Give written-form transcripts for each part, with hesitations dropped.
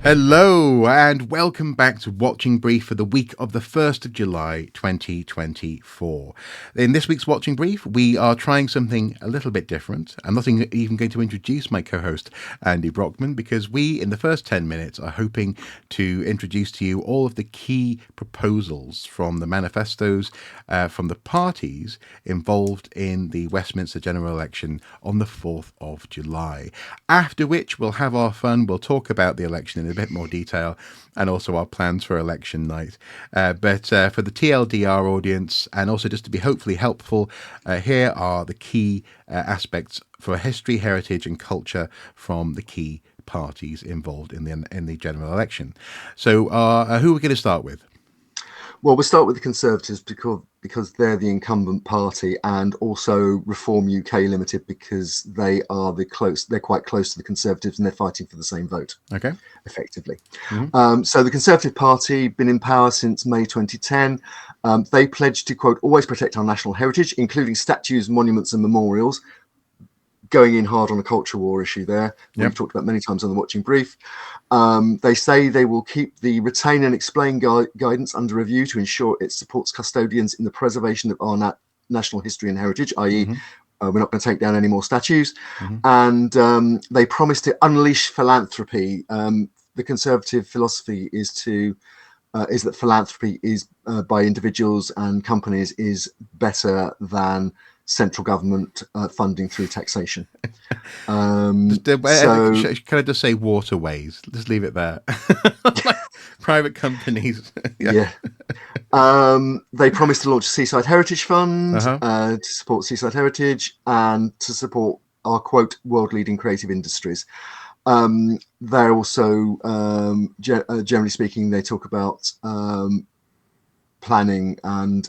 Hello and welcome back to Watching Brief for the week of the 1st of July 2024. In this week's Watching Brief, we are trying something a little bit different. I'm not even going to introduce my co-host, Andy Brockman, because we, in the first 10 minutes, are hoping to introduce to you all of the key proposals from the manifestos from the parties involved in the Westminster general election on the 4th of July. After which, we'll have our fun. We'll talk about the election in a bit more detail and also our plans for election night. But for the TLDR audience, and also just to be hopefully helpful, here are the key aspects for history, heritage and culture from the key parties involved in the general election. So who are we going to start with? Well, we'll start with the Conservatives because they're the incumbent party, and also Reform UK Limited because they're quite close to the Conservatives and they're fighting for the same vote. Okay. Effectively. Mm-hmm. So the Conservative Party, been in power since May 2010. They pledged to, quote, always protect our national heritage, including statues, monuments and memorials, going in hard on a culture war issue there. Yep. We've talked about many times on the Watching Brief. They say they will keep the retain and explain guidance under review to ensure it supports custodians in the preservation of our national history and heritage, i.e. We're not going to take down any more statues. And they promise to unleash philanthropy. The Conservative philosophy is that philanthropy is by individuals and companies is better than central government funding through taxation. Can I just say waterways? Just leave it there. Private companies. Yeah. They promised to launch a Seaside Heritage Fund to support seaside heritage and to support our, quote, world-leading creative industries. They're also, generally speaking, they talk about planning and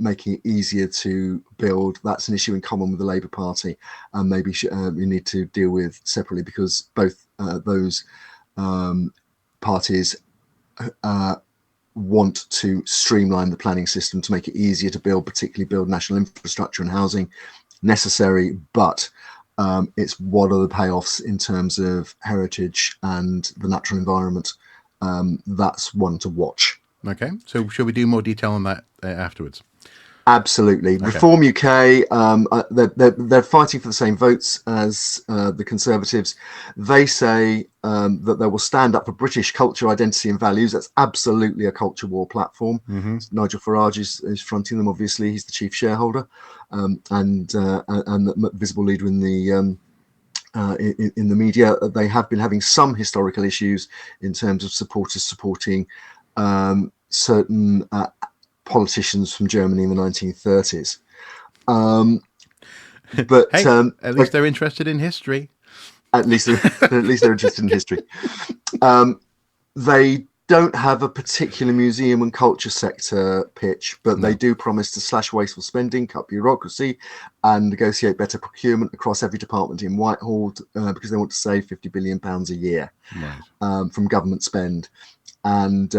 making it easier to build. That's an issue in common with the Labour Party, and maybe we need to deal with separately because both those parties want to streamline the planning system to make it easier to build, particularly build national infrastructure and housing necessary. But it's what are the payoffs in terms of heritage and the natural environment? That's one to watch. Okay, so shall we do more detail on that afterwards? Absolutely. Okay. Reform UK, they're fighting for the same votes as the Conservatives. They say that they will stand up for British culture, identity and values. That's absolutely a culture war platform. Nigel Farage is fronting them, obviously. He's the chief shareholder and the visible leader in the media. They have been having some historical issues in terms of supporters supporting certain politicians from Germany in the 1930s. But hey, at least they're interested in history. At least they're interested in history. They don't have a particular museum and culture sector pitch, but they do promise to slash wasteful spending, cut bureaucracy, and negotiate better procurement across every department in Whitehall because they want to save £50 billion a year from government spend. And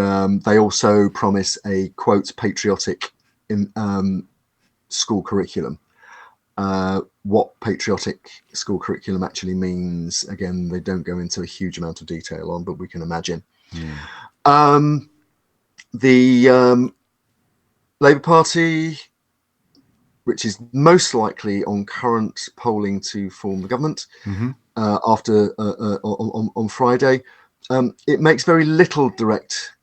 they also promise a, quote, patriotic school curriculum. What patriotic school curriculum actually means, again, they don't go into a huge amount of detail on, but we can imagine. The Labour Party, which is most likely on current polling to form the government after on Friday, it makes very little direct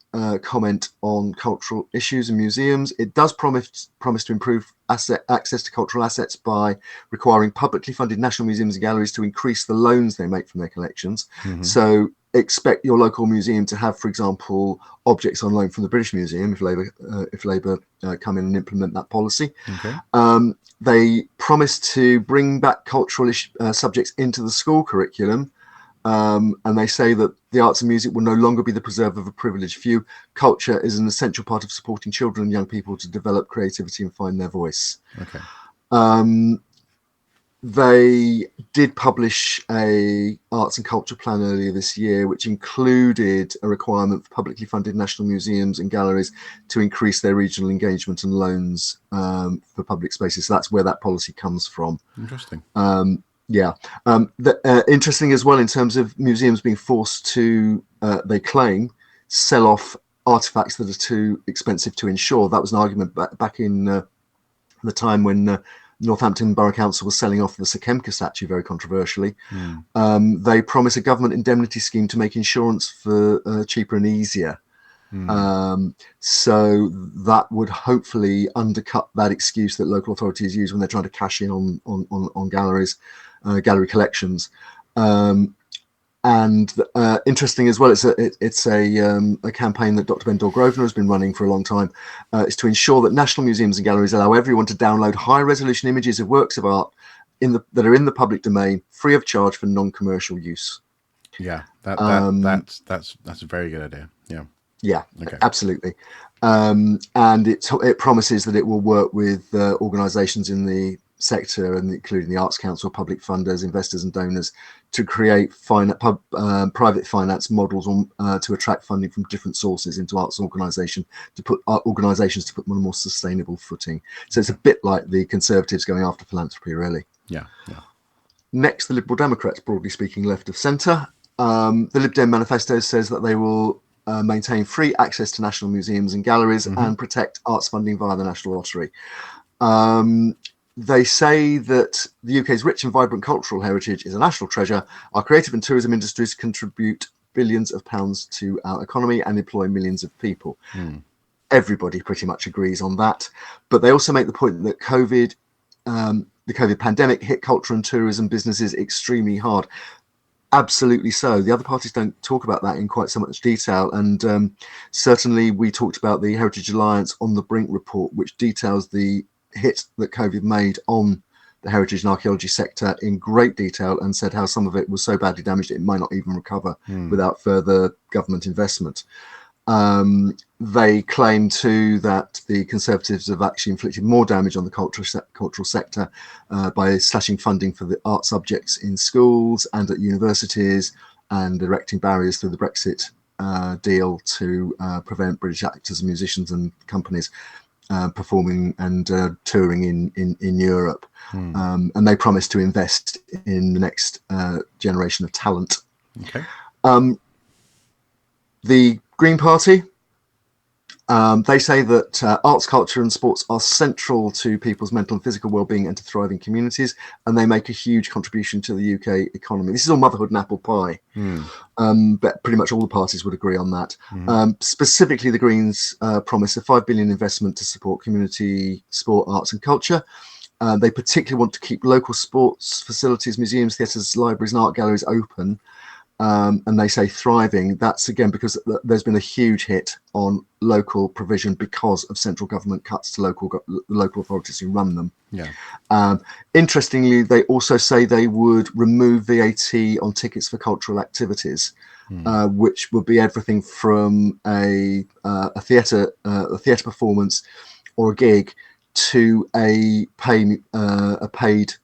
comment on cultural issues and museums. It does promise to improve access to cultural assets by requiring publicly funded national museums and galleries to increase the loans they make from their collections. So expect your local museum to have, for example, objects on loan from the British Museum if Labour come in and implement that policy. They promise to bring back cultural subjects into the school curriculum. And they say that the arts and music will no longer be the preserve of a privileged few. Culture is an essential part of supporting children and young people to develop creativity and find their voice. They did publish a arts and culture plan earlier this year, which included a requirement for publicly funded national museums and galleries to increase their regional engagement and loans for public spaces. So that's where that policy comes from. Interesting. Yeah. Interesting as well in terms of museums being forced to, they claim, sell off artifacts that are too expensive to insure. That was an argument back in the time when Northampton Borough Council was selling off the Sekemka statue very controversially. They promised a government indemnity scheme to make insurance for cheaper and easier. So that would hopefully undercut that excuse that local authorities use when they're trying to cash in on galleries, gallery collections. And interesting as well, it's a campaign that Dr. Ben Grosvenor has been running for a long time. Is to ensure that national museums and galleries allow everyone to download high-resolution images of works of art that are in the public domain, free of charge for non-commercial use. Yeah, that's a very good idea. Yeah. Yeah, okay. Absolutely. And it promises that it will work with organisations in the sector, and including the Arts Council, public funders, investors and donors, to create private finance models to attract funding from different sources into arts organisations to put them on a more sustainable footing. So it's a bit like the Conservatives going after philanthropy, really. Yeah. Next, the Liberal Democrats, broadly speaking, left of centre. The Lib Dem manifesto says that they will maintain free access to national museums and galleries and protect arts funding via the National Lottery. They say that the UK's rich and vibrant cultural heritage is a national treasure. Our creative and tourism industries contribute billions of pounds to our economy and employ millions of people. Everybody pretty much agrees on that. But they also make the point that the COVID pandemic hit culture and tourism businesses extremely hard. Absolutely so. The other parties don't talk about that in quite so much detail. And certainly we talked about the Heritage Alliance on the Brink report, which details the hit that COVID made on the heritage and archaeology sector in great detail, and said how some of it was so badly damaged it might not even recover without further government investment. They claim too that the Conservatives have actually inflicted more damage on the cultural sector by slashing funding for the art subjects in schools and at universities, and erecting barriers through the Brexit deal to prevent British actors and musicians and companies performing and touring in Europe. And they promise to invest in the next generation of talent. Okay. The Green Party, they say that arts, culture and sports are central to people's mental and physical well-being and to thriving communities, and they make a huge contribution to the UK economy. This is all motherhood and apple pie, but pretty much all the parties would agree on that. Specifically, the Greens promise a £5 billion investment to support community sport, arts and culture. They particularly want to keep local sports facilities, museums, theatres, libraries and art galleries open. And they say thriving. That's again because there's been a huge hit on local provision because of central government cuts to local authorities who run them. Yeah. Interestingly, they also say they would remove VAT on tickets for cultural activities, which would be everything from a theatre performance or a gig to a paid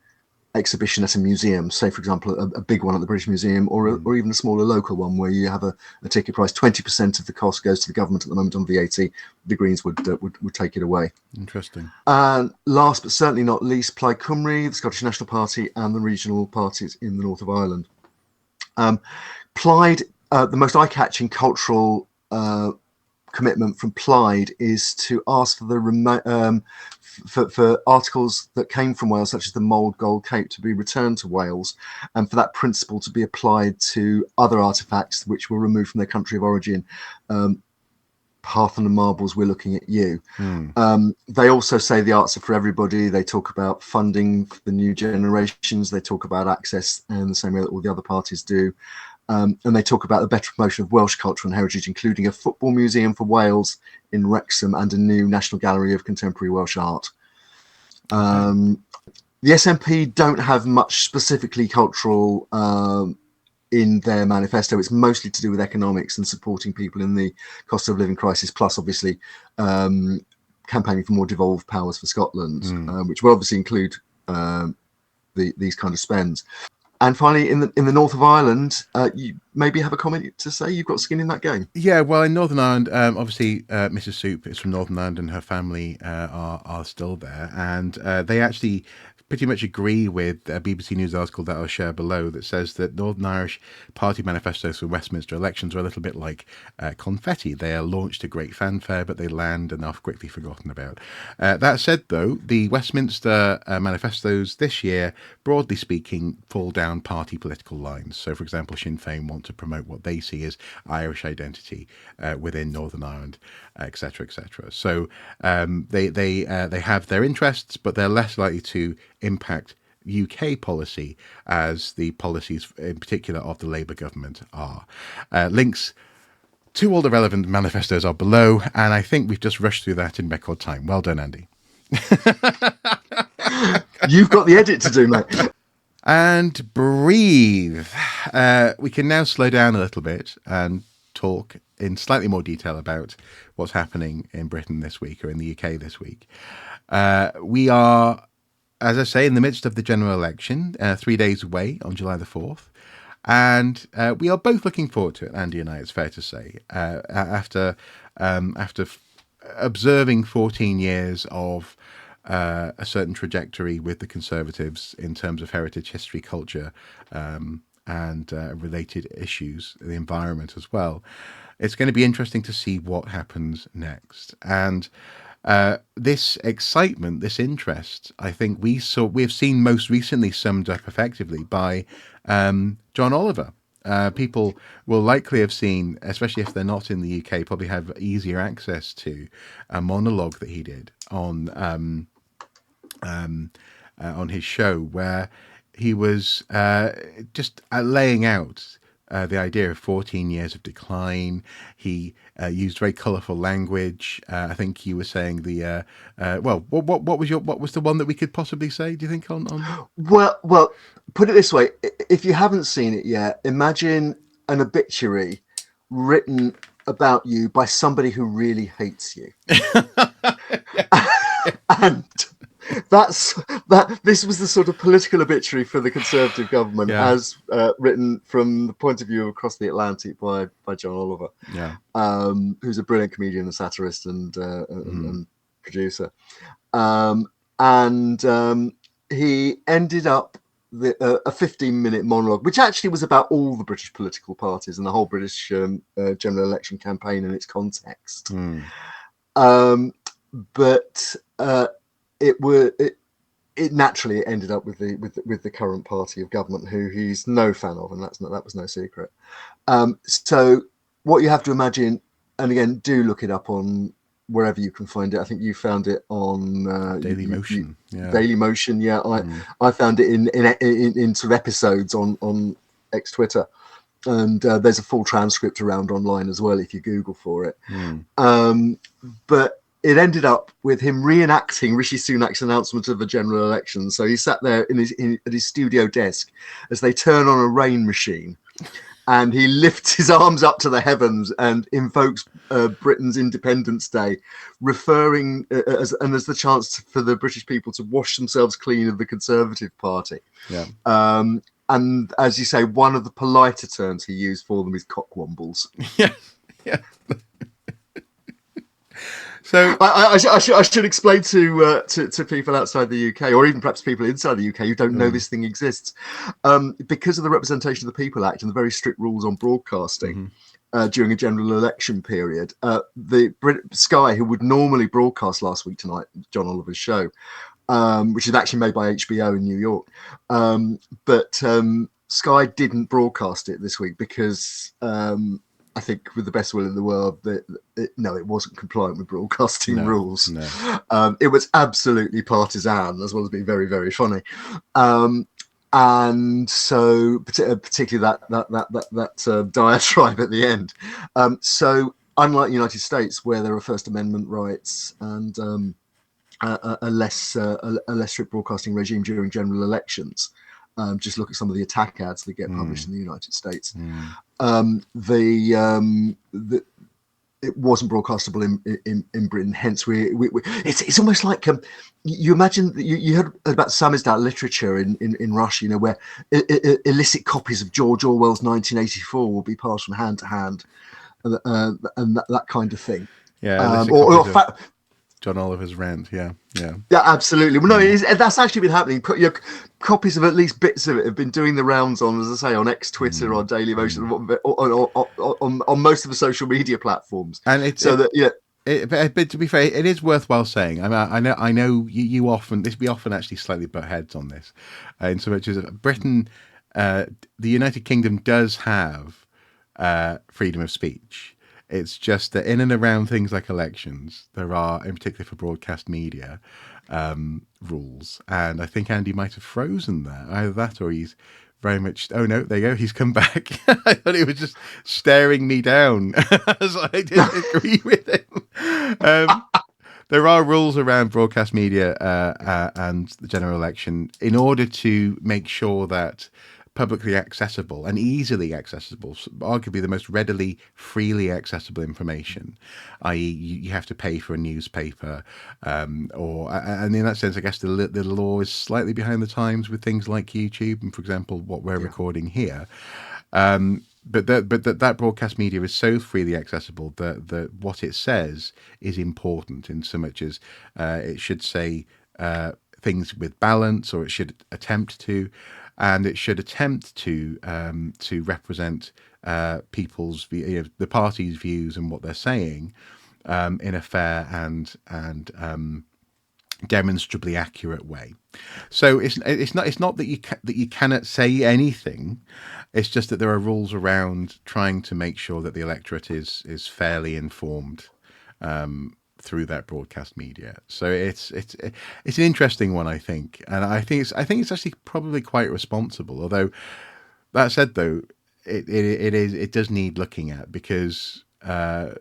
exhibition at a museum, say for example a big one at the British Museum, or even a smaller local one where you have a ticket price. 20% of the cost goes to the government at the moment on VAT. The Greens would take it away. Interesting. And last but certainly not least, Plaid Cymru, the Scottish National Party and the regional parties in the north of Ireland. Plaid, the most eye-catching cultural commitment from Plaid is to ask for the for articles that came from Wales, such as the mould gold cape, to be returned to Wales, and for that principle to be applied to other artefacts which were removed from their country of origin. Parthenon marbles, we're looking at you. They also say the arts are for everybody. They talk about funding for the new generations. They talk about access in the same way that all the other parties do. And they talk about the better promotion of Welsh culture and heritage, including a football museum for Wales in Wrexham and a new National Gallery of Contemporary Welsh Art. The SNP don't have much specifically cultural in their manifesto. It's mostly to do with economics and supporting people in the cost of living crisis, plus obviously campaigning for more devolved powers for Scotland, which will obviously include these kind of spends. And finally, in the north of Ireland, you maybe have a comment to say. You've got skin in that game. Yeah, well, in Northern Ireland, obviously, Mrs. Soup is from Northern Ireland, and her family are still there, and they actually pretty much agree with a BBC News article that I'll share below that says that Northern Irish party manifestos for Westminster elections are a little bit like confetti. They are launched to great fanfare, but they land and are quickly forgotten about. That said, though, the Westminster manifestos this year, broadly speaking, fall down party political lines. So, for example, Sinn Féin want to promote what they see as Irish identity within Northern Ireland, etc., etc. So they have their interests, but they're less likely to impact UK policy as the policies in particular of the Labour government are. Links to all the relevant manifestos are below, and I think we've just rushed through that in record time. Well done, Andy. You've got the edit to do, mate. And breathe. We can now slow down a little bit and talk in slightly more detail about what's happening in Britain this week, or in the UK this week. We are, as I say, in the midst of the general election, 3 days away on July the 4th. And we are both looking forward to it, Andy and I, it's fair to say. After observing 14 years of a certain trajectory with the Conservatives in terms of heritage, history, culture, and related issues, the environment as well, it's going to be interesting to see what happens next. And this excitement, this interest, I think we've seen most recently summed up effectively by John Oliver. People will likely have seen, especially if they're not in the UK, probably have easier access to a monologue that he did on his show, where he was just laying out the idea of 14 years of decline. He used very colourful language. I think he was saying what was the one that we could possibly say, do you think, on? Well, put it this way. If you haven't seen it yet, imagine an obituary written about you by somebody who really hates you. And this was the sort of political obituary for the Conservative government, as written from the point of view across the Atlantic by John Oliver, who's a brilliant comedian and satirist and producer. He ended up a 15-minute monologue, which actually was about all the British political parties and the whole British general election campaign in its context. But it naturally ended up with the current party of government, who he's no fan of, and that was no secret. So what you have to imagine, and again, do look it up on wherever you can find it. I think you found it on Daily Motion. Daily Motion. Yeah, I found it in sort of episodes on Twitter, and there's a full transcript around online as well if you Google for it. But it ended up with him reenacting Rishi Sunak's announcement of a general election. So he sat there at his studio desk as they turn on a rain machine, and he lifts his arms up to the heavens and invokes Britain's Independence Day, referring as the chance for the British people to wash themselves clean of the Conservative Party. And as you say, one of the politer terms he used for them is cockwombles. Yeah. So I should explain to people outside the UK, or even perhaps people inside the UK who don't know this thing exists, because of the Representation of the People Act and the very strict rules on broadcasting during a general election period. The Sky, who would normally broadcast Last Week Tonight, John Oliver's show, which is actually made by HBO in New York, but Sky didn't broadcast it this week because I think, with the best will in the world, it wasn't compliant with broadcasting rules. It was absolutely partisan, as well as being very, very funny. And so, particularly that diatribe at the end. So, unlike the United States, where there are First Amendment rights and a less strict broadcasting regime during general elections, just look at some of the attack ads that get published in the United States. It wasn't broadcastable in Britain. Hence, it's almost like you imagine you heard about samizdat literature in Russia, where illicit copies of George Orwell's 1984 will be passed from hand to hand, and that kind of thing. John Oliver's rant. Yeah, yeah. Yeah, absolutely. Well, no, that's actually been happening. Copies of at least bits of it have been doing the rounds on, as I say, on X, Twitter, on Daily Motion, on most of the social media platforms. And So that, yeah. But to be fair, it is worthwhile saying. I know you often we often actually slightly butt heads on this, in so much as Britain, the United Kingdom does have freedom of speech. It's just that in and around things like elections, there are, in particular for broadcast media, rules. And I think Andy might have frozen there. Either that or he's very much. Oh no, there you go. He's come back. I thought he was just staring me down as I didn't agree with him. There are rules around broadcast media and the general election in order to make sure that publicly accessible and easily accessible, arguably the most readily, freely accessible information, i.e. you have to pay for a newspaper, and in that sense, I guess the law is slightly behind the times with things like YouTube and, for example, what we're recording here. But that broadcast media is so freely accessible that what it says is important in so much as it should say things with balance, or it should attempt to, and it should attempt to represent people's the party's views and what they're saying in a fair and demonstrably accurate way. So it's not that you cannot say anything. It's just that there are rules around trying to make sure that the electorate is fairly informed through that broadcast media. So it's an interesting one, I think, and I think it's actually probably quite responsible. Although that said, though, it does need looking at because there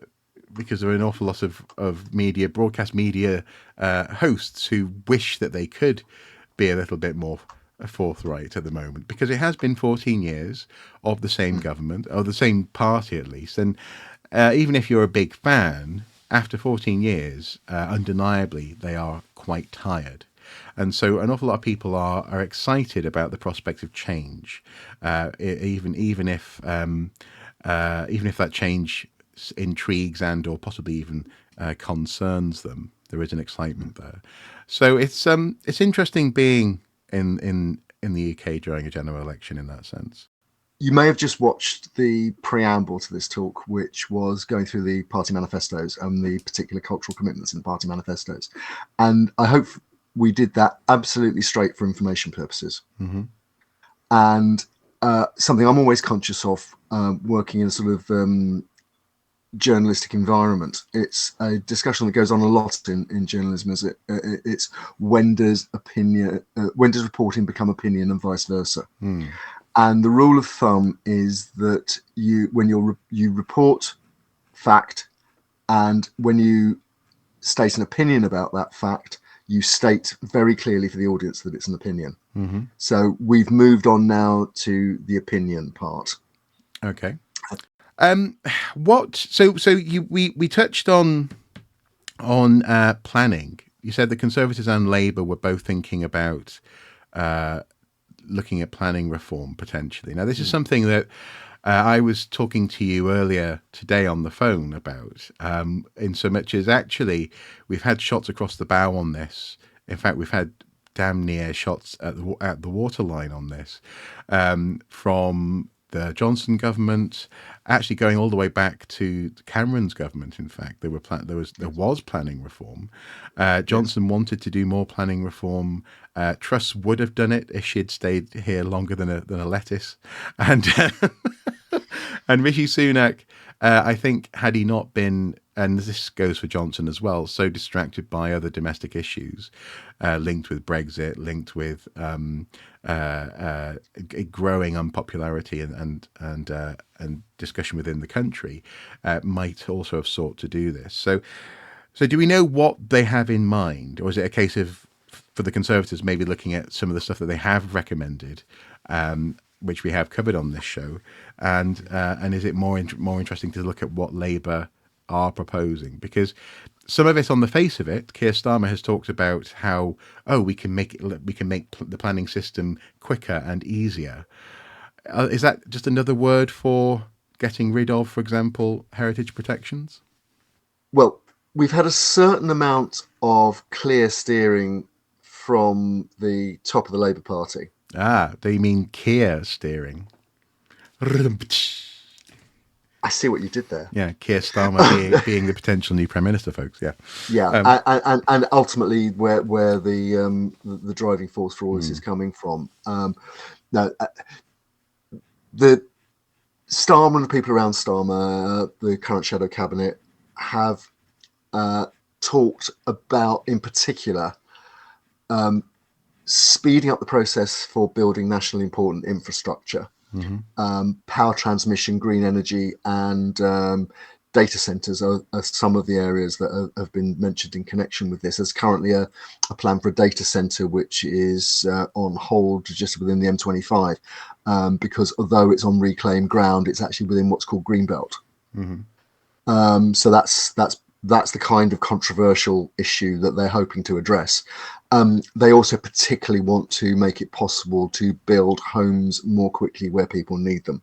are an awful lot of media, broadcast media hosts who wish that they could be a little bit more forthright at the moment, because it has been 14 years of the same government, or the same party at least, and even if you're a big fan, after 14 years, undeniably, they are quite tired. And so an awful lot of people are excited about the prospect of change, even if that change intrigues and or possibly even concerns them. There is an excitement there. So it's interesting being in the UK during a general election in that sense. You may have just watched the preamble to this talk, which was going through the party manifestos and the particular cultural commitments in the party manifestos. And I hope we did that absolutely straight for information purposes. Mm-hmm. And something I'm always conscious of working in a sort of journalistic environment. It's a discussion that goes on a lot in journalism. It's when does reporting become opinion and vice versa? Mm. And the rule of thumb is that when you report fact, and when you state an opinion about that fact, you state very clearly for the audience that it's an opinion. Mm-hmm. So we've moved on now to the opinion part. Okay. We touched on planning. You said the Conservatives and Labour were both thinking about looking at planning reform potentially. Now, this is something that I was talking to you earlier today on the phone about, in so much as actually we've had shots across the bow on this. In fact, we've had damn near shots at the waterline on this from the Johnson government, actually going all the way back to Cameron's government. In fact, there was planning reform. Johnson wanted to do more planning reform. Truss would have done it if she'd stayed here longer than a lettuce. And and Rishi Sunak, I think, had he not been, and this goes for Johnson as well, so distracted by other domestic issues linked with Brexit, linked with growing unpopularity and discussion within the country, might also have sought to do this. So do we know what they have in mind, or is it a case of, for the Conservatives, maybe looking at some of the stuff that they have recommended, which we have covered on this show, and is it more interesting to look at what Labour are proposing? Because some of it, on the face of it, Keir Starmer has talked about how we can make the planning system quicker and easier. Is that just another word for getting rid of, for example, heritage protections? Well, we've had a certain amount of clear steering from the top of the Labour Party. Ah, they mean Keir steering. I see what you did there. Yeah, Keir Starmer being the potential new Prime Minister, folks. Yeah. Yeah, and ultimately where the driving force for all this is coming from. No, the Starmer and the people around Starmer, the current shadow cabinet, have talked about, in particular, speeding up the process for building nationally important infrastructure, power transmission, green energy, and data centers are some of the areas that have been mentioned in connection with this. There's currently a plan for a data center which is on hold just within the M25, because although it's on reclaimed ground, it's actually within what's called Greenbelt. So that's the kind of controversial issue that they're hoping to address. They also particularly want to make it possible to build homes more quickly where people need them.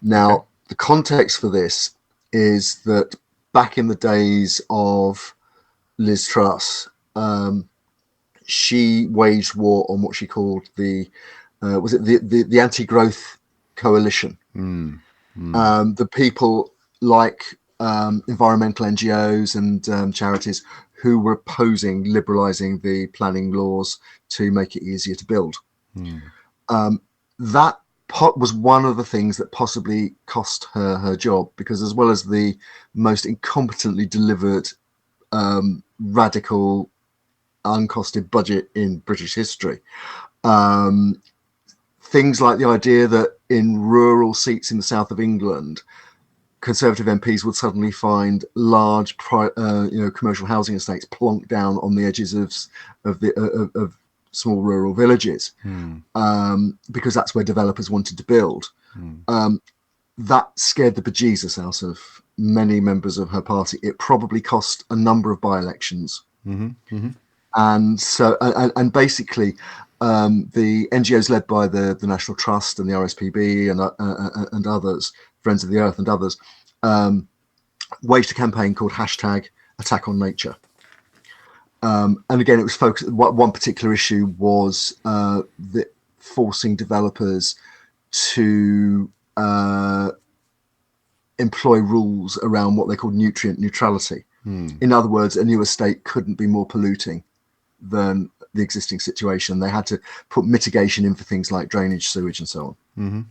Now, the context for this is that back in the days of Liz Truss, she waged war on what she called the anti-growth coalition. The people like environmental NGOs and charities who were opposing liberalising the planning laws to make it easier to build. That was one of the things that possibly cost her job, because as well as the most incompetently delivered radical uncosted budget in British history, things like the idea that in rural seats in the south of England, Conservative MPs would suddenly find large commercial housing estates plonked down on the edges of small rural villages, because that's where developers wanted to build. That scared the bejesus out of many members of her party. It probably cost a number of by-elections. And so, and basically, the NGOs led by the National Trust and the RSPB and others, Friends of the Earth and others, waged a campaign called #AttackOnNature. And again, it was focused. One particular issue was forcing developers to employ rules around what they called nutrient neutrality. In other words, a new estate couldn't be more polluting than the existing situation. They had to put mitigation in for things like drainage, sewage, and so on.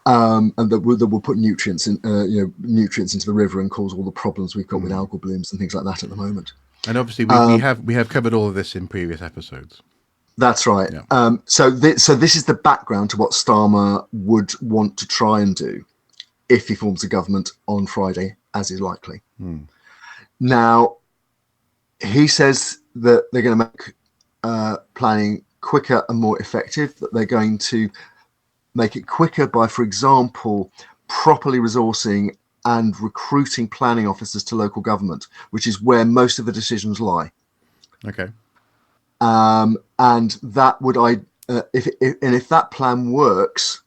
And that will put nutrients into the river and cause all the problems we've got with algal blooms and things like that at the moment. And obviously, we have covered all of this in previous episodes. That's right. Yeah. So this is the background to what Starmer would want to try and do if he forms a government on Friday, as is likely. Now, he says that they're going to make planning quicker and more effective, that they're going to make it quicker by, for example, properly resourcing and recruiting planning officers to local government, which is where most of the decisions lie. Okay. And that would, if that plan works,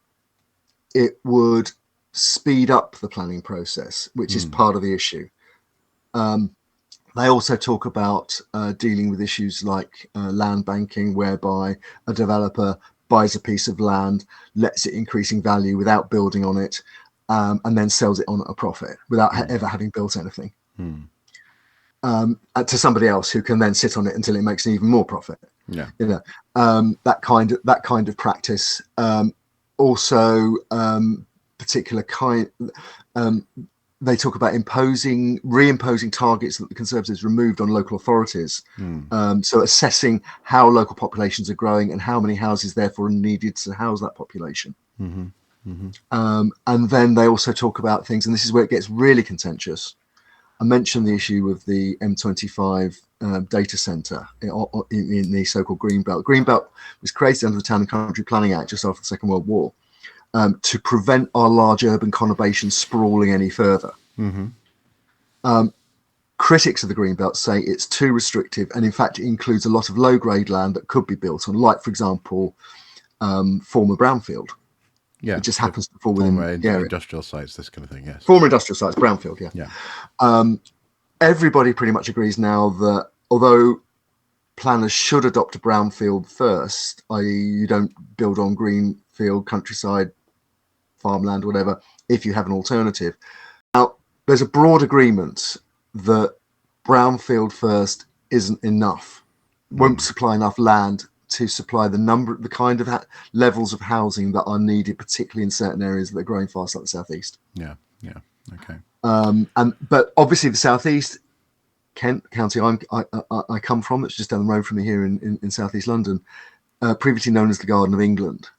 it would speed up the planning process, which is part of the issue. They also talk about dealing with issues like land banking, whereby a developer buys a piece of land, lets it increase in value without building on it, and then sells it on at a profit without ever having built anything, to somebody else who can then sit on it until it makes an even more profit. Yeah, that kind of practice. Also, particular kind. They talk about reimposing targets that the Conservatives removed on local authorities. So assessing how local populations are growing and how many houses therefore are needed to house that population. And then they also talk about things, and this is where it gets really contentious. I mentioned the issue of the M25 data centre in the so-called Greenbelt. Greenbelt was created under the Town and Country Planning Act just after the Second World War, to prevent our large urban conurbations sprawling any further. Critics of the Greenbelt say it's too restrictive, and in fact it includes a lot of low-grade land that could be built on, like, for example, former brownfield. Yeah, it just happens to fall within industrial sites, this kind of thing. Yes, former industrial sites, brownfield. Yeah. everybody pretty much agrees now that although planners should adopt a brownfield first, i.e. you don't build on greenfield, countryside, farmland, whatever, if you have an alternative. Now, there's a broad agreement that brownfield first isn't enough, won't supply enough land to supply the kind of levels of housing that are needed, particularly in certain areas that are growing fast, like the southeast. Yeah, okay. But obviously the southeast, Kent County I come from, it's just down the road from me here in southeast London, previously known as the Garden of England.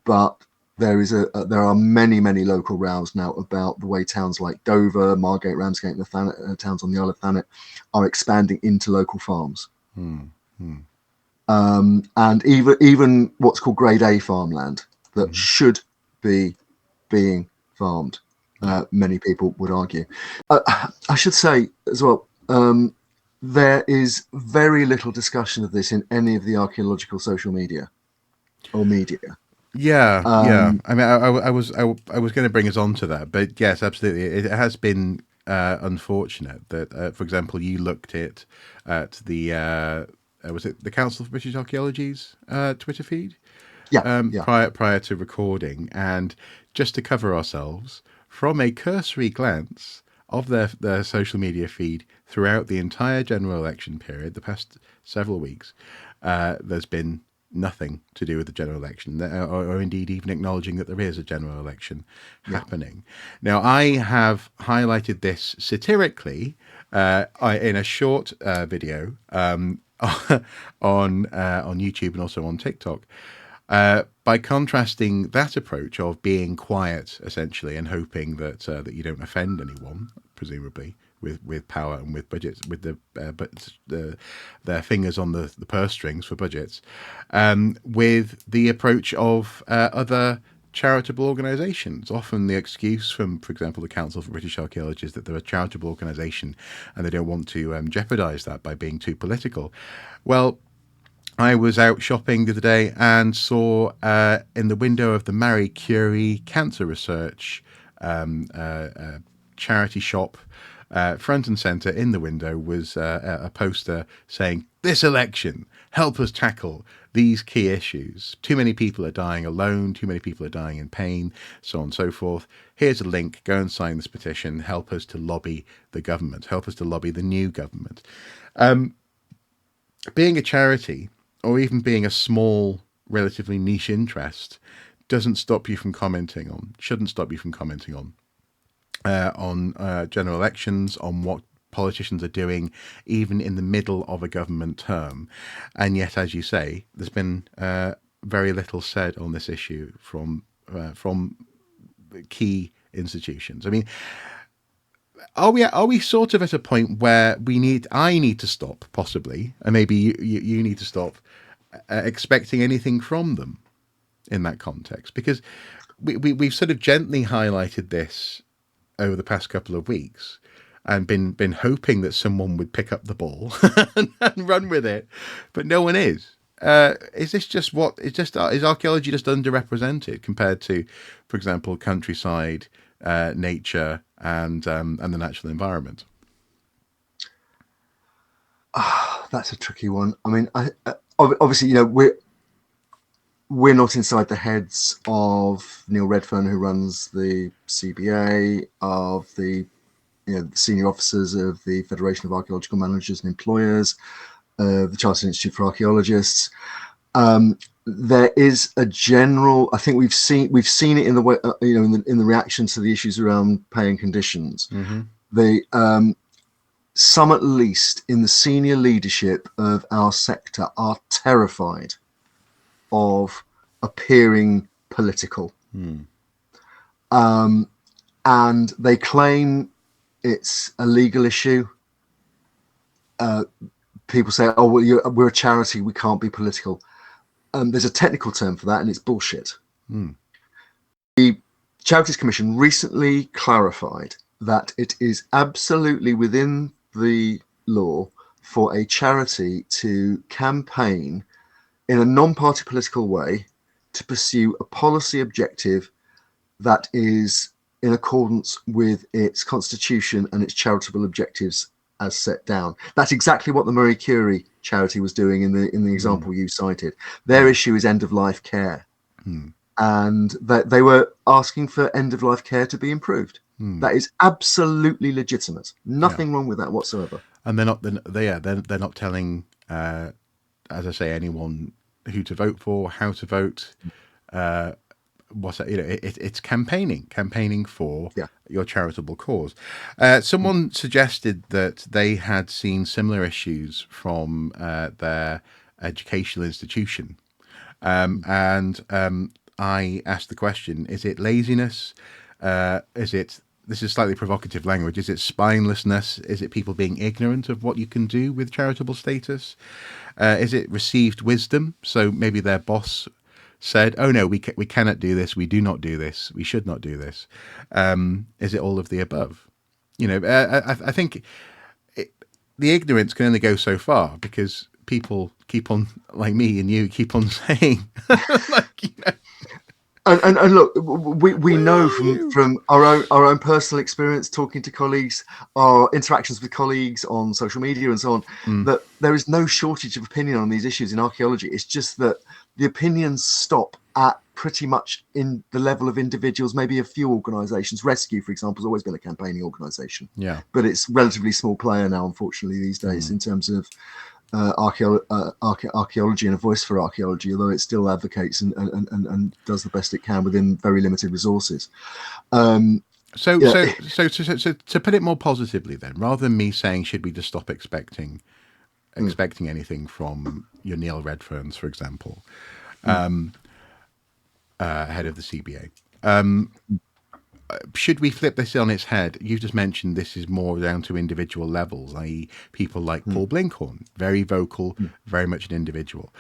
But there are many local rows now about the way towns like Dover, Margate, Ramsgate, and the towns on the Isle of Thanet are expanding into local farms. And even what's called Grade A farmland that should be being farmed. Many people would argue. I should say as well, there is very little discussion of this in any of the archaeological social media or media. Yeah. I mean, I was going to bring us on to that, but yes, absolutely. It has been unfortunate that, for example, you looked at the was it the Council for British Archaeology's Twitter feed? Prior to recording, and just to cover ourselves, from a cursory glance of their social media feed throughout the entire general election period, the past several weeks, there's been nothing to do with the general election, or indeed even acknowledging that there is a general election happening. Now, I have highlighted this satirically in a short video on YouTube and also on TikTok, by contrasting that approach of being quiet, essentially, and hoping that that you don't offend anyone, presumably with power and with budgets, with their fingers on the purse strings for budgets, with the approach of other charitable organisations. Often the excuse from, for example, the Council for British Archaeology is that they're a charitable organisation and they don't want to jeopardise that by being too political. Well, I was out shopping the other day and saw in the window of the Marie Curie Cancer Research charity shop, front and centre in the window was a poster saying, "This election, help us tackle these key issues. Too many people are dying alone, too many people are dying in pain, so on and so forth. Here's a link, go and sign this petition, help us to lobby the government, help us to lobby the new government." Being a charity, or even being a small, relatively niche interest, shouldn't stop you from commenting on general elections, on what politicians are doing, even in the middle of a government term. And yet, as you say, there's been very little said on this issue from key institutions. I mean, are we sort of at a point where I need to stop, possibly, and maybe you need to stop expecting anything from them in that context? Because we've sort of gently highlighted this over the past couple of weeks and been hoping that someone would pick up the ball and run with it, but no one is. Is this just is archaeology just underrepresented compared to, for example, countryside, nature, and the natural environment? That's a tricky one. I mean, obviously, we're not inside the heads of Neil Redfern, who runs the CBA, of the senior officers of the Federation of Archaeological Managers and Employers, the Chartered Institute for Archaeologists. There is a general. I think we've seen it in the way, in the reaction to the issues around pay and conditions. Some, at least in the senior leadership of our sector, are terrified of appearing political. And they claim it's a legal issue. People say, "Oh, well, we're a charity, we can't be political." There's a technical term for that, and it's bullshit. The Charities Commission recently clarified that it is absolutely within the law for a charity to campaign in a non-party political way to pursue a policy objective that is in accordance with its constitution and its charitable objectives as set down. That's exactly what the Marie Curie charity was doing in the example you cited. Their issue is end of life care, and they were asking for end of life care to be improved. That is absolutely legitimate. Nothing wrong with that whatsoever. And they're not telling, as I say, anyone who to vote for, how to vote. It's campaigning for your charitable cause. Someone suggested that they had seen similar issues from their educational institution, and I asked the question: is it laziness? Is it? This is slightly provocative language. Is it spinelessness? Is it people being ignorant of what you can do with charitable status? Is it received wisdom? So maybe their boss said, "Oh no, we cannot do this. We do not do this. We should not do this." Is it all of the above? I think the ignorance can only go so far, because people keep on, like me and you, keep on saying, And look, we know from our own personal experience, talking to colleagues, our interactions with colleagues on social media and so on, that there is no shortage of opinion on these issues in archaeology. It's just that the opinions stop at pretty much in the level of individuals, maybe a few organisations. Rescue, for example, has always been a campaigning organisation, but it's relatively small player now, unfortunately, these days in terms of archaeology and a voice for archaeology, although it still advocates and does the best it can within very limited resources. So to put it more positively, then, rather than me saying should we just stop expecting anything from your Neil Redferns, for example, head of the CBA, should we flip this on its head? You've just mentioned this is more down to individual levels, i.e. people like Paul Blinkhorn, very vocal, very much an individual.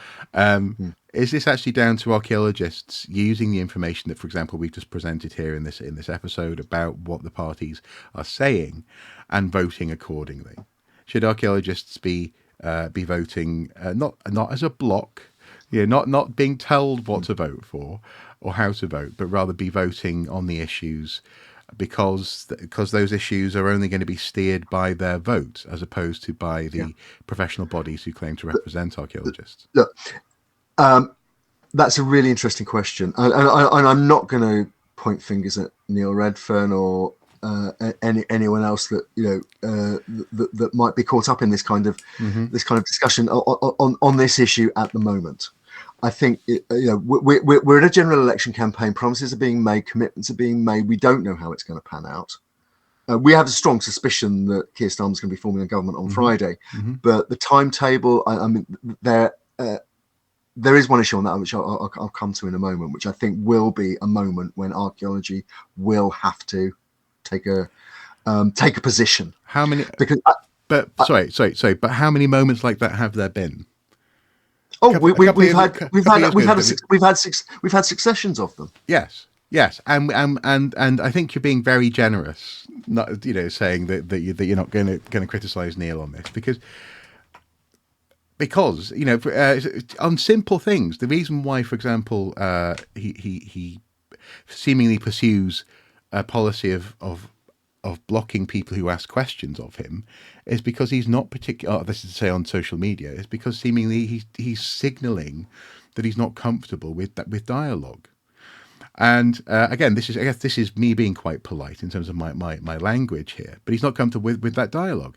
Is this actually down to archaeologists using the information that, for example, we've just presented here in this episode about what the parties are saying and voting accordingly? Should archaeologists be voting not as a block, not being told what to vote for or how to vote, but rather be voting on the issues because those issues are only going to be steered by their vote as opposed to by the professional bodies who claim to represent archaeologists? Look, that's a really interesting question, and I'm not going to point fingers at Neil Redfern or anyone else that that might be caught up in this kind of discussion on this issue at the moment. I think we're in a general election campaign. Promises are being made, commitments are being made. We don't know how it's going to pan out. We have a strong suspicion that Keir Starmer's going to be forming a government on Friday, but the timetable. I mean, there is one issue on that which I'll come to in a moment, which I think will be a moment when archaeology will have to take a position. How many? But how many moments like that have there been? Oh, we've had successions of them. Yes, and I think you're being very generous, not saying that you're not going to criticise Neil on this because on simple things. The reason why, for example, he seemingly pursues a policy of blocking people who ask questions of him is because he's not particular. This is to say on social media, is because seemingly he's signalling that he's not comfortable with dialogue. And again, this is me being quite polite in terms of my language here, but he's not comfortable with that dialogue.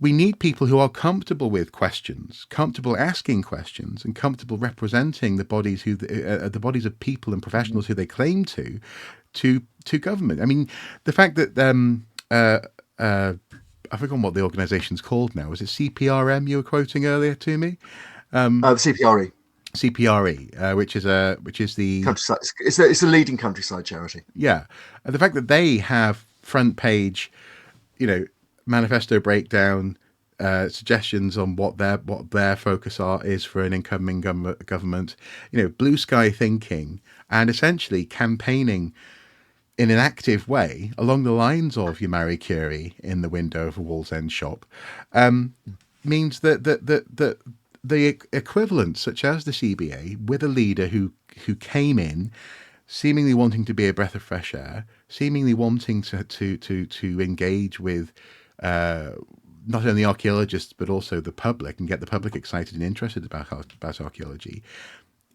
We need people who are comfortable with questions, comfortable asking questions, and comfortable representing the bodies the bodies of people and professionals who they claim to government. I mean, the fact that I've forgotten what the organisation's called now. Was it CPRM you were quoting earlier to me? CPRE. CPRE, which is the countryside. It's a leading countryside charity. Yeah, the fact that they have front page, manifesto breakdown, suggestions on what their focus is for an incoming government, blue sky thinking, and essentially campaigning in an active way along the lines of your Marie Curie in the window of a Wallsend shop, means that the equivalent, such as the CBA, with a leader who came in seemingly wanting to be a breath of fresh air, seemingly wanting to engage with not only archaeologists but also the public and get the public excited and interested about archaeology,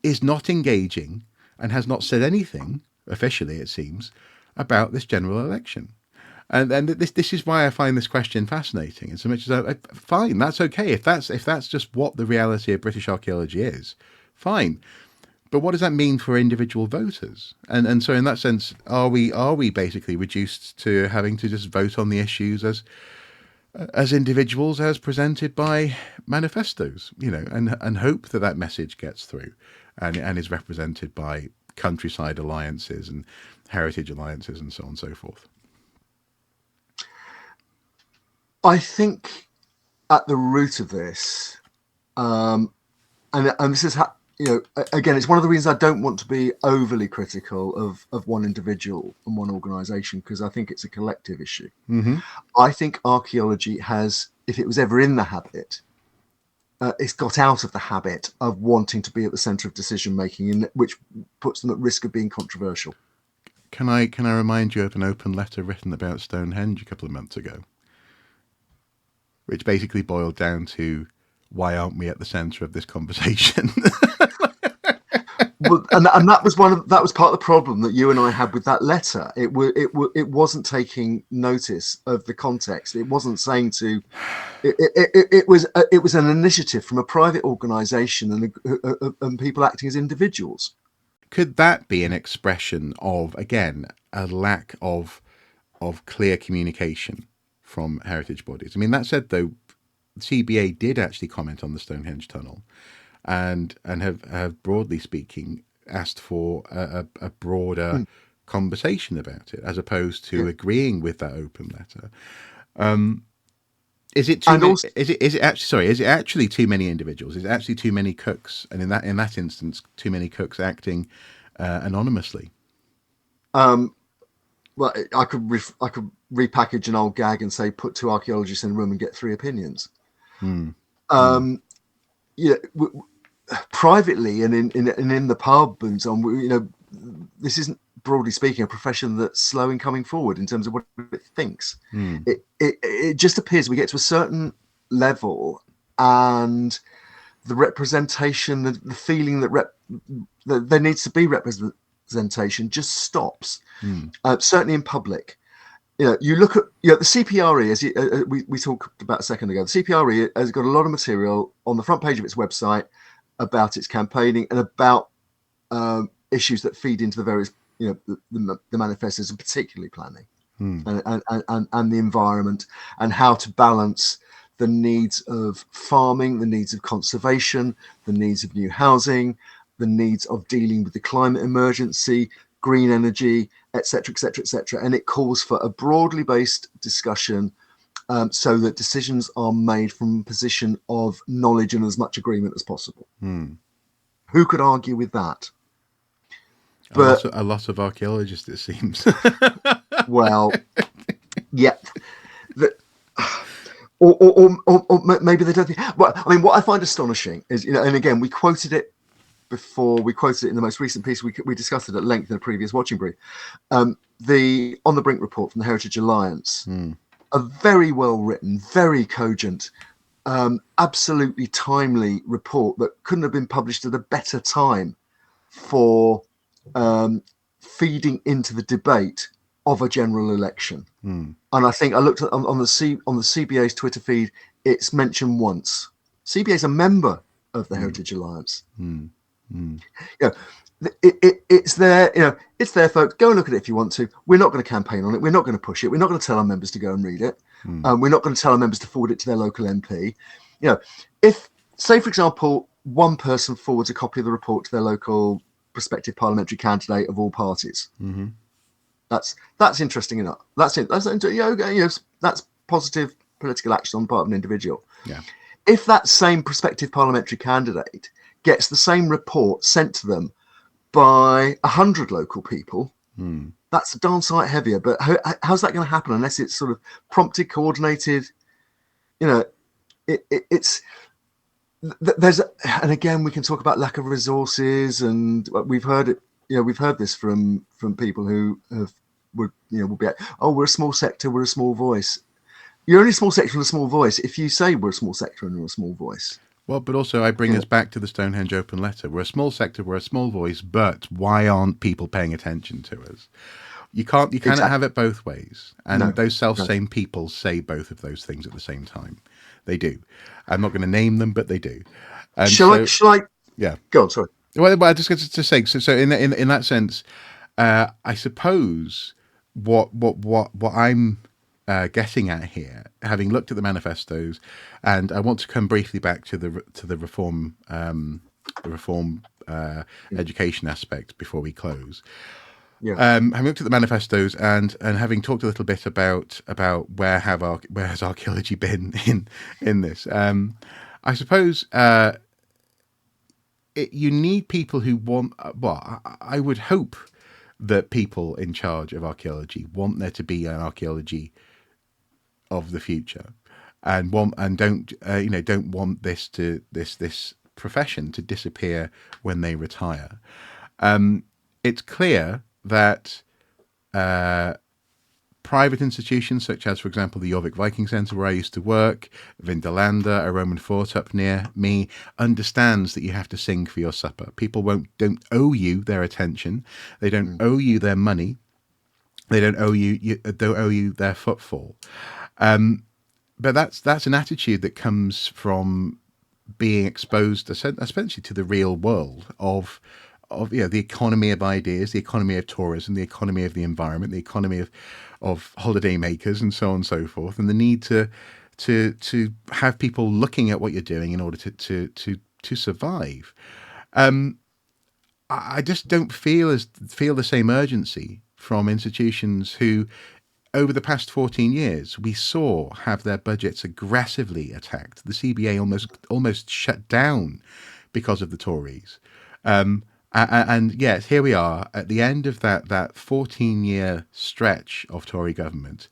is not engaging and has not said anything officially, it seems, about this general election. And this is why I find this question fascinating. And so much as fine, that's okay if that's just what the reality of British archaeology is, fine. But what does that mean for individual voters? And so in that sense, are we basically reduced to having to just vote on the issues as individuals as presented by manifestos, and hope that message gets through and is represented by countryside alliances and heritage alliances and so on and so forth? I think at the root of this, and this is again, it's one of the reasons I don't want to be overly critical of one individual and one organisation, because I think it's a collective issue. Mm-hmm. I think archaeology has, if it was ever in the habit, it's got out of the habit of wanting to be at the centre of decision making, which puts them at risk of being controversial. Can I remind you of an open letter written about Stonehenge a couple of months ago, which basically boiled down to, why aren't we at the centre of this conversation? Well, and that was part of the problem that you and I had with that letter. It wasn't taking notice of the context. It wasn't saying to. It was an initiative from a private organisation and people acting as individuals. Could that be an expression of, again, a lack of clear communication from heritage bodies? I mean, that said, though, the CBA did actually comment on the Stonehenge tunnel, and have broadly speaking asked for a broader conversation about it, as opposed to agreeing with that open letter. Is it too many, also, is it actually too many individuals? Is it actually too many cooks? And in that instance, too many cooks acting anonymously? Well, I could repackage an old gag and say, put two archaeologists in a room and get three opinions. Privately and in the pub and so on, this isn't, broadly speaking, a profession that's slow in coming forward in terms of what it thinks. It just appears we get to a certain level, and the representation, the feeling that there needs to be representation just stops. Certainly in public. You look at the CPRE, as we talked about a second ago. The CPRE has got a lot of material on the front page of its website about its campaigning and about issues that feed into the various, the manifestos, and particularly planning and the environment, and how to balance the needs of farming, the needs of conservation, the needs of new housing, the needs of dealing with the climate emergency, green energy, etc., etc., etc. And it calls for a broadly based discussion, so that decisions are made from a position of knowledge and as much agreement as possible. Who could argue with that? But a lot of archaeologists, it seems. Well, yeah. Or maybe they don't think. Well, I mean, what I find astonishing is, and again, we quoted it before. We quoted it in the most recent piece. We discussed it at length in a previous watching brief. The On the Brink report from the Heritage Alliance, a very well written, very cogent, absolutely timely report that couldn't have been published at a better time for feeding into the debate of a general election. And I think I looked at on the CBA's Twitter feed, it's mentioned once. CBA is a member of the Heritage Alliance. It's there. It's there, folks. Go and look at it if you want to. We're not going to campaign on it. We're not going to push it. We're not going to tell our members to go and read it. We're not going to tell our members to forward it to their local MP. If, say, for example, one person forwards a copy of the report to their local prospective parliamentary candidate of all parties, that's interesting enough. That's positive political action on the part of an individual. If that same prospective parliamentary candidate gets the same report sent to them by 100 local people, that's a darn sight heavier. But how's that going to happen unless it's sort of prompted, coordinated? It's there's, and again, we can talk about lack of resources, and we've heard it we've heard this from people who will be, oh, we're a small sector, we're a small voice. You're only a small sector and a small voice if you say we're a small sector and we're a small voice. Well, but also I bring us back to the Stonehenge open letter. We're a small sector, we're a small voice, but why aren't people paying attention to us? You cannot have it both ways. And those self-same people say both of those things at the same time. They do. I'm not going to name them, but they do. And shall I? Yeah. Go on, sorry. Well, I just got to say, so in that sense, I suppose what I'm getting at here, having looked at the manifestos, and I want to come briefly back to the reform education aspect before we close. Yeah. Having looked at the manifestos and having talked a little bit about where has archaeology been in this, I suppose you need people who want. Well, I would hope that people in charge of archaeology want there to be an archaeology of the future, and don't want this profession to disappear when they retire. It's clear that private institutions such as, for example, the Jorvik Viking Centre where I used to work, Vindolanda, a Roman fort up near me, understands that you have to sing for your supper. People don't owe you their attention. They don't owe you their money. They don't owe you their footfall. But that's an attitude that comes from being exposed essentially to the real world of the economy of ideas, the economy of tourism, the economy of the environment, the economy of holiday makers, and so on and so forth, and the need to have people looking at what you're doing in order to survive. I just don't feel the same urgency from institutions who, over the past 14 years, we saw have their budgets aggressively attacked. The CBA almost shut down because of the Tories. And yes, here we are at the end of that 14-year stretch of Tory government.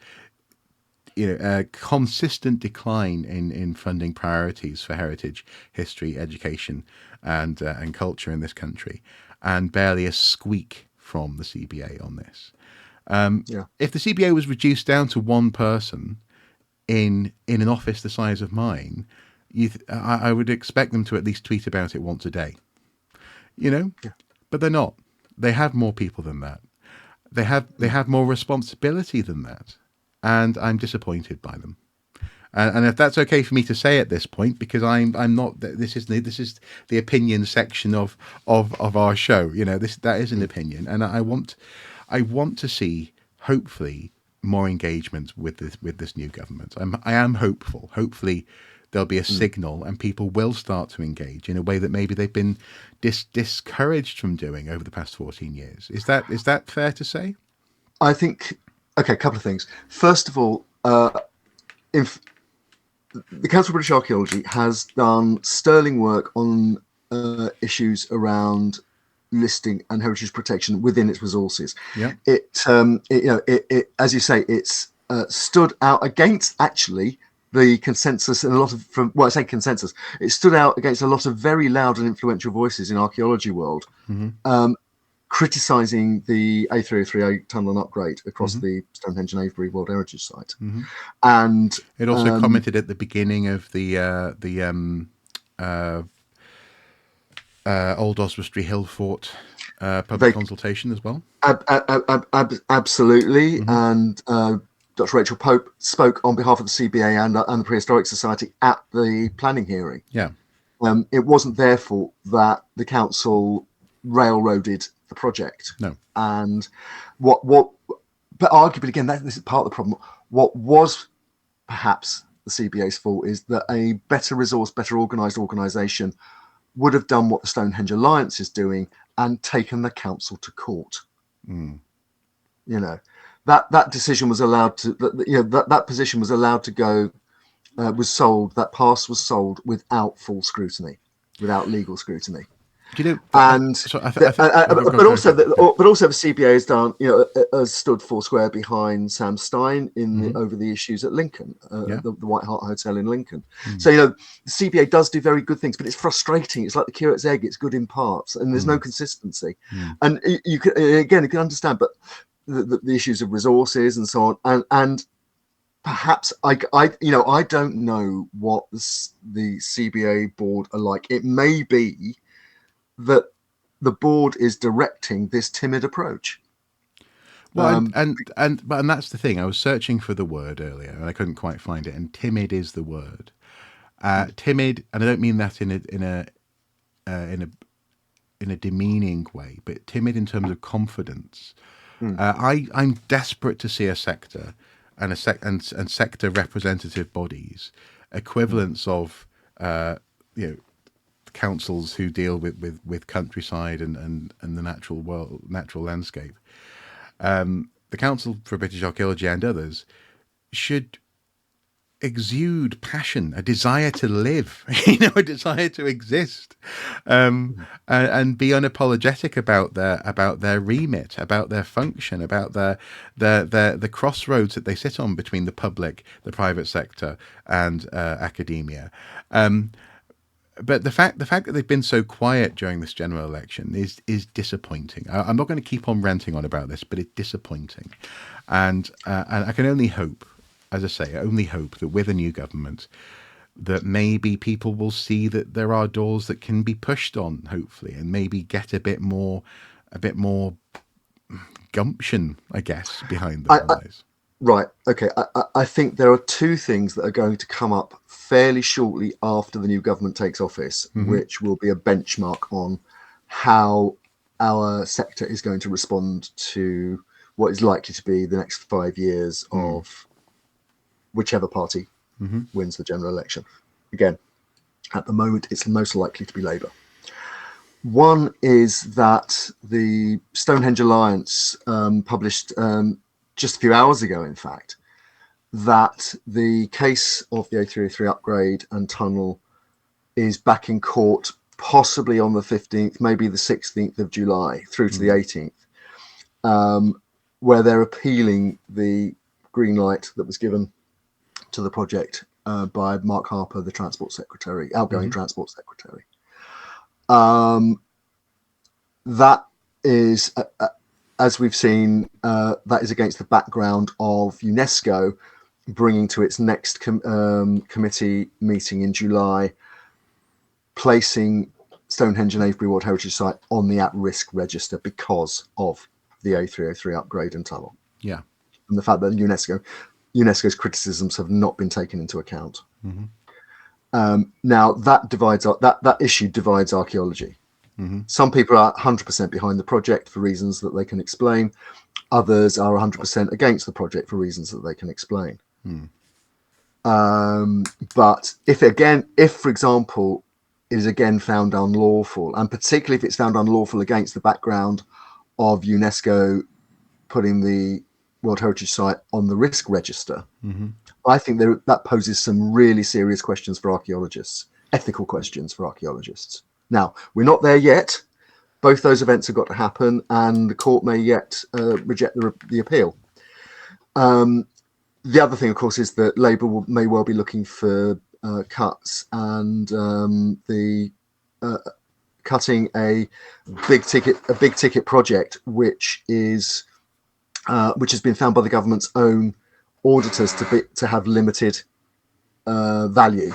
A consistent decline in funding priorities for heritage, history, education, and culture in this country, and barely a squeak from the CBA on this. If the CBA was reduced down to one person in an office the size of mine, I would expect them to at least tweet about it once a day. But they're not. They have more people than that. They have more responsibility than that, and I'm disappointed by them. And if that's okay for me to say at this point, because I'm not. This is the opinion section of our show. That is an opinion, and I want to see hopefully more engagement with this new government. I am hopeful. Hopefully there'll be a signal and people will start to engage in a way that maybe they've been discouraged from doing over the past 14 years. Is that fair to say? I think, a couple of things. First of all, if the Council of British Archaeology has done sterling work on issues around listing and heritage protection within its resources. Yeah. It as you say, it's stood out against actually the consensus and a lot of I say consensus. It stood out against a lot of very loud and influential voices in archaeology world, criticising the A303A tunnel and upgrade across the Stonehenge and Avebury World Heritage Site. And it also commented at the beginning of the Old Oswestry Hill Fort public consultation as well. Absolutely, and Dr. Rachel Pope spoke on behalf of the CBA and the Prehistoric Society at the planning hearing. Yeah, it wasn't their fault that the council railroaded the project. No, and but arguably again, this is part of the problem. What was perhaps the CBA's fault is that a better resourced, better organised organisation would have done what the Stonehenge Alliance is doing and taken the council to court. That decision was allowed to, that position was allowed to go, was sold, that pass was sold without full scrutiny, without legal scrutiny. Do you know? And So I think, but also the CBA has done, has stood four square behind Sam Stein over the issues at Lincoln, the White Hart Hotel in Lincoln. So the CBA does do very good things, but it's frustrating. It's like the curate's egg; it's good in parts, and there's no consistency. And you can understand, but the issues of resources and so on, and perhaps I don't know what the CBA board are like. It may be that the board is directing this timid approach. Well, and that's the thing. I was searching for the word earlier and I couldn't quite find it. And timid is the word. Timid, and I don't mean that in a demeaning way, but timid in terms of confidence. I'm desperate to see a sector and sector representative bodies, equivalents of councils who deal with countryside and the natural landscape. The Council for British Archaeology and others should exude passion, a desire to live, a desire to exist, and be unapologetic about their remit, about their function, about the crossroads that they sit on between the public, the private sector, and academia. But the fact that they've been so quiet during this general election is disappointing. I'm not going to keep on ranting on about this, but it's disappointing, and I can only hope, as I say, that with a new government, that maybe people will see that there are doors that can be pushed on, hopefully, and maybe get a bit more gumption, I guess, behind them. Right. Okay. I think there are two things that are going to come up fairly shortly after the new government takes office, which will be a benchmark on how our sector is going to respond to what is likely to be the next 5 years of whichever party wins the general election. Again, at the moment, it's most likely to be Labour. One is that the Stonehenge Alliance published just a few hours ago, in fact, that the case of the A303 upgrade and tunnel is back in court, possibly on the 15th, maybe the 16th of July through to the 18th, where they're appealing the green light that was given to the project by Marc Harper, the Transport Secretary, outgoing Transport Secretary. That is, as we've seen, that is against the background of UNESCO bringing to its next committee meeting in July, placing Stonehenge and Avebury World Heritage Site on the at-risk register because of the A303 upgrade and tunnel. Yeah. And the fact that UNESCO's criticisms have not been taken into account. Now that issue divides archaeology. Some people are 100% behind the project for reasons that they can explain. Others are 100% against the project for reasons that they can explain. But if, for example, it is again found unlawful, and particularly if it's found unlawful against the background of UNESCO putting the World Heritage Site on the risk register, I think that poses some really serious questions for archaeologists, ethical questions for archaeologists. Now, we're not there yet. Both those events have got to happen, and the court may yet reject the appeal. The other thing, of course, is that Labour may well be looking for cuts, and cutting a big ticket project, which has been found by the government's own auditors to have limited value,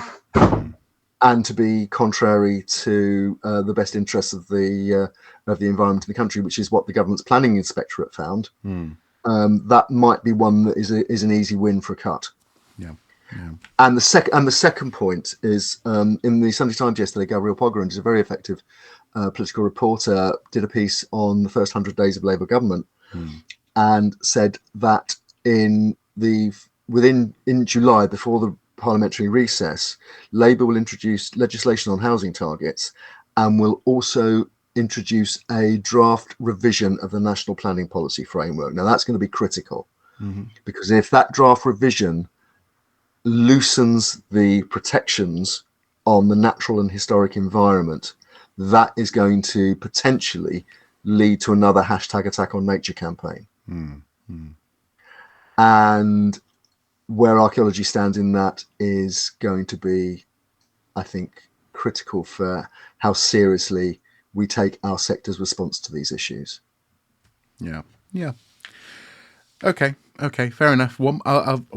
and to be contrary to the best interests of the environment in the country, which is what the government's planning inspectorate found. That might be one that is an easy win for a cut. Yeah. And the second point is, in the Sunday Times yesterday, Gabriel Pogren, who's a very effective political reporter, did a piece on the first 100 days of Labour government, and said that in July, before the parliamentary recess, Labour will introduce legislation on housing targets, and will also introduce a draft revision of the National Planning Policy Framework. Now, that's going to be critical, because if that draft revision loosens the protections on the natural and historic environment, that is going to potentially lead to another hashtag attack on nature campaign. And where archaeology stands in that is going to be, I think, critical for how seriously we take our sector's response to these issues. Yeah. Okay, fair enough. One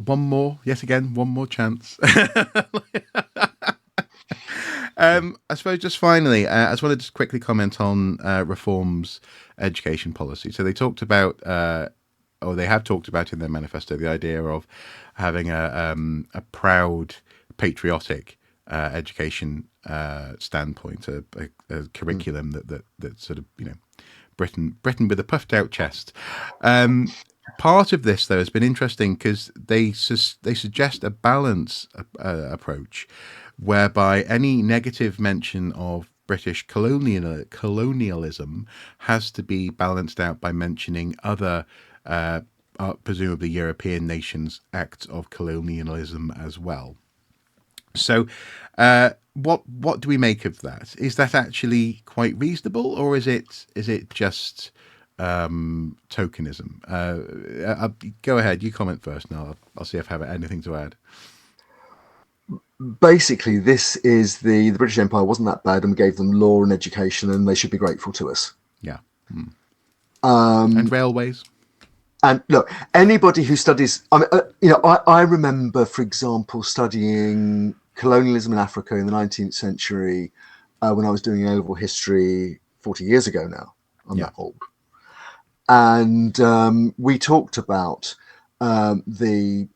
more chance. I suppose just finally, I just wanted to quickly comment on Reform's education policy. So they talked about, or they have talked about in their manifesto, the idea of having a proud, patriotic education standpoint, a curriculum that sort of, Britain with a puffed out chest. Part of this, though, has been interesting because they suggest a balance approach, whereby any negative mention of British colonialism has to be balanced out by mentioning other, presumably European nations' acts of colonialism as well. So, what do we make of that? Is that actually quite reasonable, or is it just tokenism? Go ahead, you comment first, and I'll see if I have anything to add. Basically, this is the British Empire wasn't that bad, and we gave them law and education, and they should be grateful to us. Yeah. And railways. And look, anybody who studies, I remember, for example, studying colonialism in Africa in the 19th century when I was doing A-level history 40 years ago now. I'm that old. And we talked about the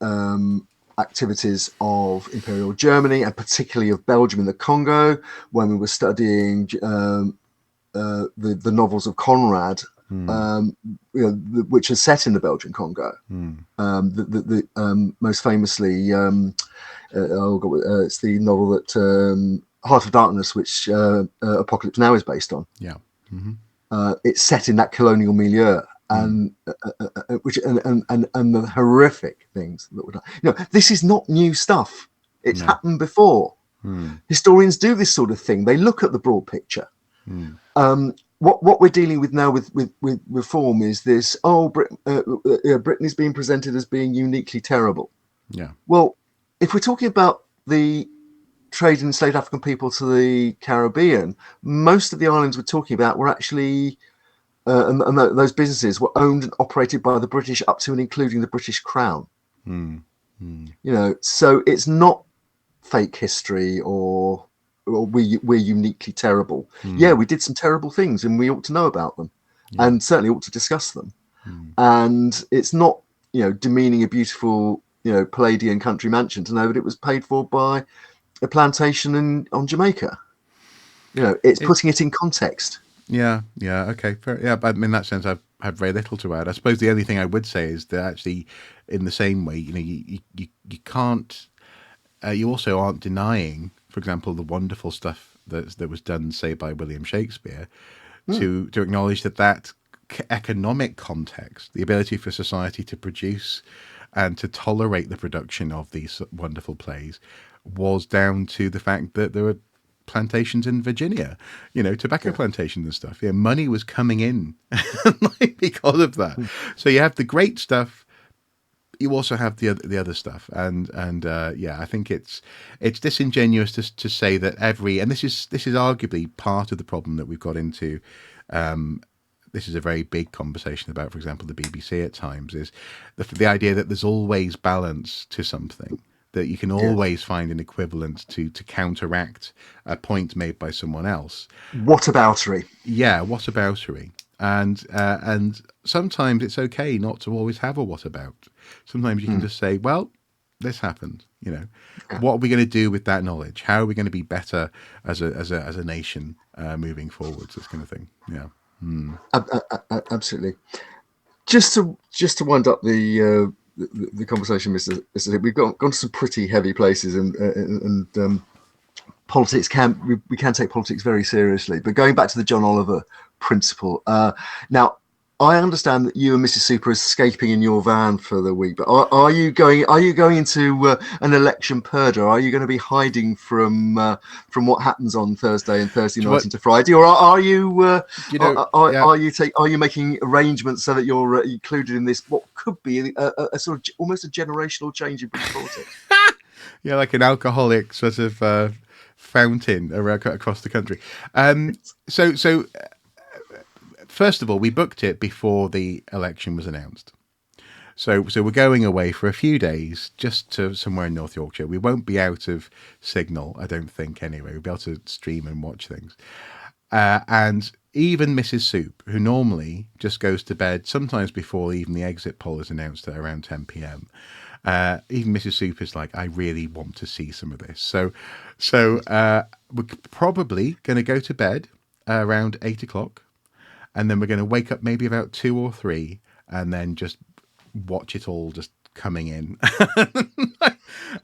activities of Imperial Germany, and particularly of Belgium and the Congo, when we were studying the novels of Conrad, which are set in the Belgian Congo. Most famously, it's the novel that Heart of Darkness, which Apocalypse Now is based on. Yeah. It's set in that colonial milieu, and the horrific things that were done. This is not new stuff. It's happened before. Historians do this sort of thing. They look at the broad picture. What we're dealing with now with reform is this. Britain is being presented as being uniquely terrible. Yeah. Well, if we're talking about the trade in enslaved African people to the Caribbean, most of the islands we're talking about were actually, and those businesses were owned and operated by the British up to and including the British Crown. So it's not fake history or we're uniquely terrible. Yeah, we did some terrible things and we ought to know about them, and certainly ought to discuss them. And it's not, demeaning a beautiful, Palladian country mansion to know that it was paid for by a plantation on Jamaica. It's putting it in context. Yeah. Okay. Fair. Yeah, but in that sense, I've had very little to add. I suppose the only thing I would say is that actually, in the same way, you can't. You also aren't denying, for example, the wonderful stuff that was done, say, by William Shakespeare, to acknowledge that economic context, the ability for society to produce and to tolerate the production of these wonderful plays, was down to the fact that there were plantations in Virginia, tobacco plantations and stuff. Yeah, money was coming in because of that. So you have the great stuff. You also have the other stuff, and I think it's disingenuous to say that and this is arguably part of the problem that we've got into. This is a very big conversation about, for example, the BBC at times, is the idea that there's always balance to something, that you can always find an equivalent to counteract a point made by someone else. Whataboutery. Yeah, whataboutery. And sometimes it's okay not to always have a what about. Sometimes you can just say, well, this happened. What are we going to do with that knowledge? How are we going to be better as a nation moving forwards? This kind of thing. Yeah. Absolutely. Just to wind up the conversation, Mr. We've gone to some pretty heavy places, and politics we can take politics very seriously. But going back to the John Oliver principle, now I understand that you and Mrs. Super are escaping in your van for the week, but are you going? Are you going into an election purge, or are you going to be hiding from what happens on Thursday and Thursday night into Friday, or are you are you making arrangements so that you're included in this what could be a sort of almost a generational change in British politics? Yeah, like an alcoholic sort of fountain around, across the country. So first of all, we booked it before the election was announced. So we're going away for a few days, just to somewhere in North Yorkshire. We won't be out of signal, I don't think, anyway. We'll be able to stream and watch things. And even Mrs. Soup, who normally just goes to bed sometimes before even the exit poll is announced at around 10 p.m., even Mrs. Soup is like, I really want to see some of this. So we're probably going to go to bed around 8 o'clock. And then we're going to wake up maybe about 2 or 3 and then just watch it all just coming in.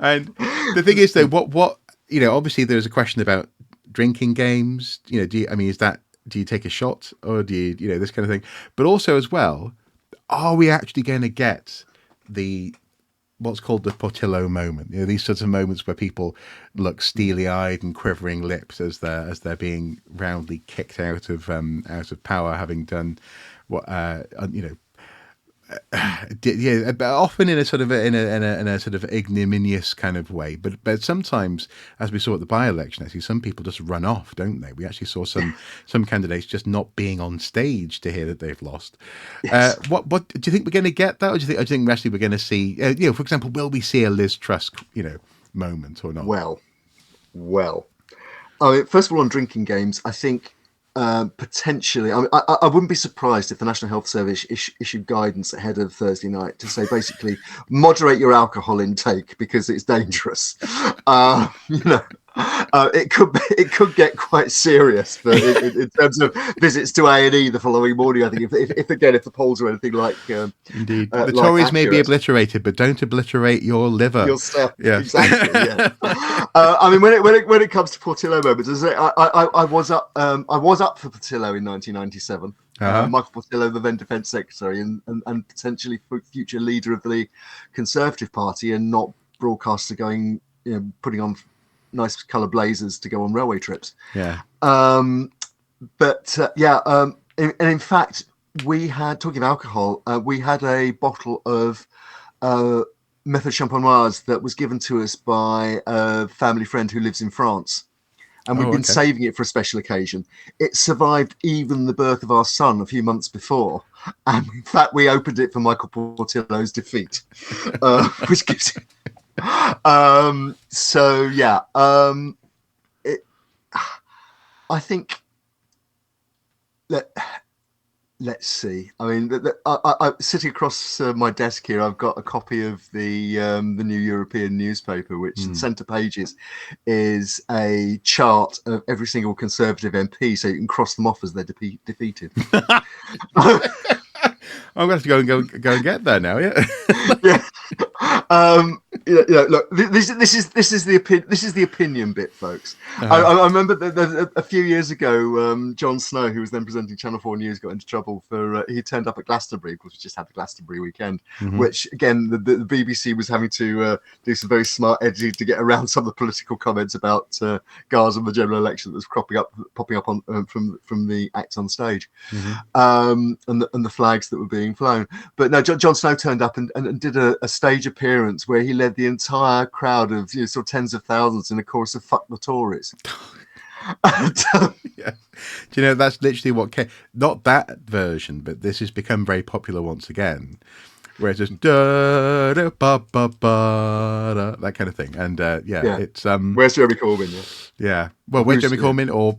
And the thing is, though, what obviously there's a question about drinking games. Do you take a shot, or do you this kind of thing? But also as well, are we actually going to get what's called the Portillo moment? These sorts of moments where people look steely-eyed and quivering lips as they're being roundly kicked out of power, having done what often in a sort of in a sort of ignominious kind of way, but sometimes, as we saw at the by-election, actually some people just run off, don't they? We actually saw some candidates just not being on stage to hear that they've lost. Yes. What do you think we're going to get that, or do you think actually we're going to see for example, will we see a Liz Truss moment or not? Well, I mean, first of all, on drinking games, I think potentially, I wouldn't be surprised if the National Health Service issued guidance ahead of Thursday night to say basically moderate your alcohol intake because it's dangerous. It could get quite serious, but in terms of visits to A&E the following morning, I think if the polls are anything like indeed, the Tories may be obliterated, but don't obliterate your liver. Yourself, yeah. Exactly. Yeah. I mean, when it comes to Portillo moments, I was up for Portillo in 1997. Michael Portillo, the then Defence Secretary and potentially future leader of the Conservative Party, and not broadcaster going, putting on nice colour blazers to go on railway trips. Yeah. And in fact, we had, talking of alcohol, we had a bottle of Method Champenoise that was given to us by a family friend who lives in France. And we've been saving it for a special occasion. It survived even the birth of our son a few months before. And in fact, we opened it for Michael Portillo's defeat, which gives it... I think that... Let's see. I mean, I sitting across my desk here, I've got a copy of the New European newspaper, which the centre pages is a chart of every single Conservative MP, so you can cross them off as they're defeated. I'm going to have to go and get that now. Yeah. Look, this is the opinion bit, folks. I remember that a few years ago, Jon Snow, who was then presenting Channel 4 News, got into trouble for he turned up at Glastonbury, because we just had the Glastonbury weekend, which again the BBC was having to do some very smart editing to get around some of the political comments about guards on the general election that was popping up on from the acts on stage, and the flags that were being flown. But no, Jon Snow turned up and did a stage appearance where he led the entire crowd of sort of tens of thousands in a chorus of "Fuck the Tories." Yeah. Do you know, that's literally what came, not that version, but this has become very popular once again, where it's just da da ba ba ba da, that kind of thing. And it's where's Jeremy Corbyn? Yeah. Well, where's Jeremy Corbyn or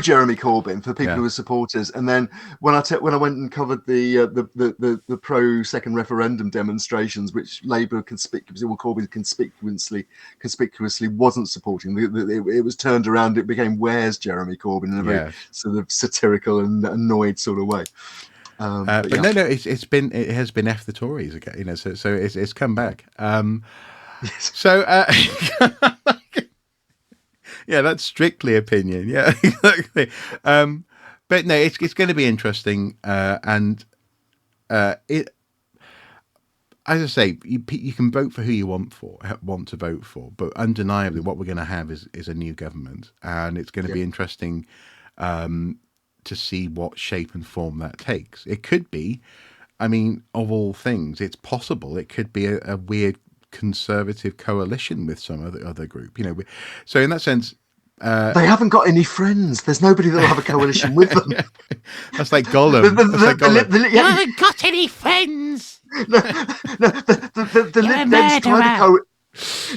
Jeremy Corbyn for people who were supporters. And then when I went and covered the pro second referendum demonstrations, which Labour Corbyn conspicuously wasn't supporting, it was turned around. It became "Where's Jeremy Corbyn?" in a very sort of satirical and annoyed sort of way. But no, it has been F the Tories again, so it's come back. Yes. So yeah, that's strictly opinion. Yeah, exactly. But no, it's going to be interesting, and it. As I say, you can vote for who you want to vote for, but undeniably, what we're going to have is a new government, and it's going to Yeah. be interesting to see what shape and form that takes. It could be, I mean, of all things, it's possible it could be a weird conservative coalition with some other group. So in that sense, They haven't got any friends. There's nobody that will have a coalition with them. that's like Gollum. That's like Gollum. You haven't got any friends. No, the You're a Lib Dems tried murderer.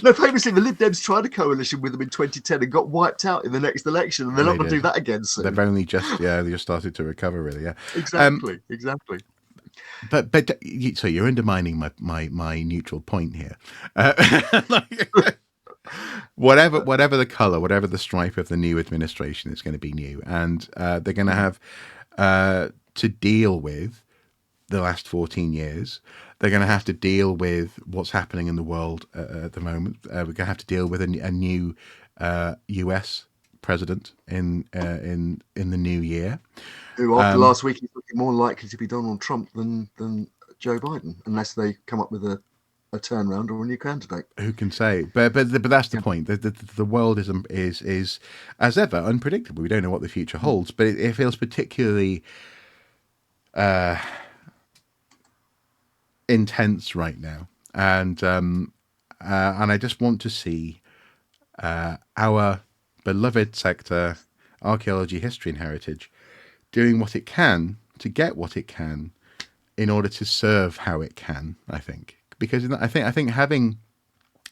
No, famously, the Lib Dems tried a coalition with them in 2010 and got wiped out in the next election, and they're not going to do that again soon. They've only just started to recover, really. Yeah, exactly. But so you're undermining my neutral point here. Whatever the color, whatever the stripe of the new administration, is going to be new, and they're going to have to deal with the last 14 years. They're going to have to deal with what's happening in the world at the moment. We're going to have to deal with a new US president in the new year. Who after last week is looking more likely to be Donald Trump than Joe Biden, unless they come up with a turnaround or a new candidate. Who can say? But that's the point. The world is as ever unpredictable. We don't know what the future holds, but it feels particularly intense right now, and I just want to see our beloved sector, archaeology, history, and heritage, doing what it can to get what it can in order to serve how it can. I think, because I think having